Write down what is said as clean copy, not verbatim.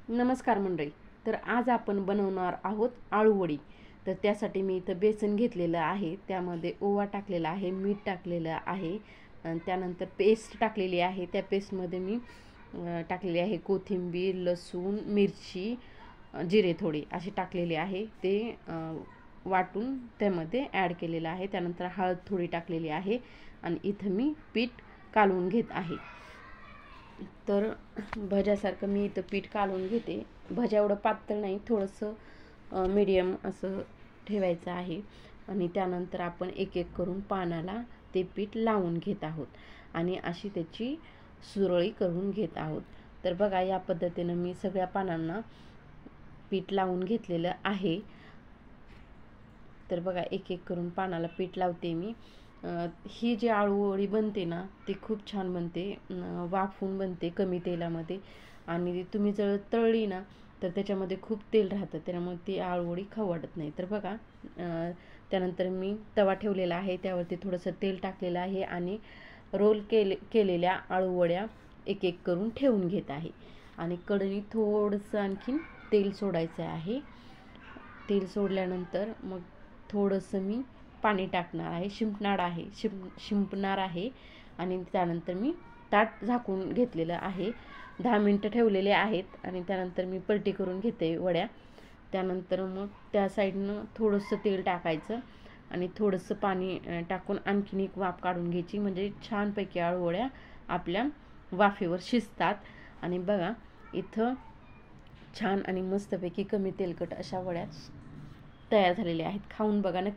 नमस्कार मंडळी. तर आज आपण बनवणार आहोत आळूवडी. तर त्यासाठी मी इथं बेसन घेतलेलं आहे, त्यामध्ये ओवा टाकलेला आहे, मीठ टाकलेलं आहे आणि त्यानंतर पेस्ट टाकलेली आहे. त्या पेस्टमध्ये मी टाकलेली आहे कोथिंबीर, लसूण, मिरची, जिरे थोडे असे टाकलेले आहे. ते वाटून त्यामध्ये ॲड केलेलं आहे. त्यानंतर हळद थोडी टाकलेली आहे आणि इथं मी पीठ कालवून घेत आहे. तर भज्यासारखं मी इथं पीठ कालवून घेते. भज्या एवढं पातळ नाही, थोडंसं मीडियम असं ठेवायचं आहे. आणि त्यानंतर आपण एक एक करून पानाला ते पीठ लावून घेत आहोत आणि अशी त्याची सुरळी करून घेत आहोत. तर बघा, या पद्धतीनं मी सगळ्या पानांना पीठ लावून घेतलेलं आहे. तर बघा, एक एक करून पानाला पीठ लावते मी. ही जी आळूवडी बनते ना, ती खूप छान बनते, वाफवून बनते कमी तेलामध्ये. आणि तुम्ही जर तळली ना तर त्याच्यामध्ये खूप तेल राहतं, त्यामुळे ती आळूवडी खाऊ वाटत नाही. तर बघा, त्यानंतर मी तवा ठेवलेला आहे, त्यावरती थोडंसं तेल टाकलेलं आहे आणि रोल केलेल्या आळूवड्या एक एक करून ठेवून घेत आहे. आणि कढईत थोडंसं आणखीन तेल सोडायचं आहे. तेल सोडल्यानंतर मग थोडंसं मी पाणी टाकणार आहे, शिंपणार आहे आणि त्यानंतर मी ताट झाकून घेतलेलं आहे. 10 मिनटं ठेवलेले आहेत आणि त्यानंतर मी पलटी करून घेते वड्या. त्यानंतर मग त्या साईडनं थोडंसं तेल टाकायचं आणि थोडंसं पाणी टाकून आणखीन एक वाफ काढून घ्यायची, म्हणजे छानपैकी आळूवड्या आपल्या वाफेवर शिजतात. आणि बघा, इथं छान आणि मस्तपैकी कमी तेलकट अशा वड्या तयार झालेल्या आहेत. खाऊन बघा नक्की.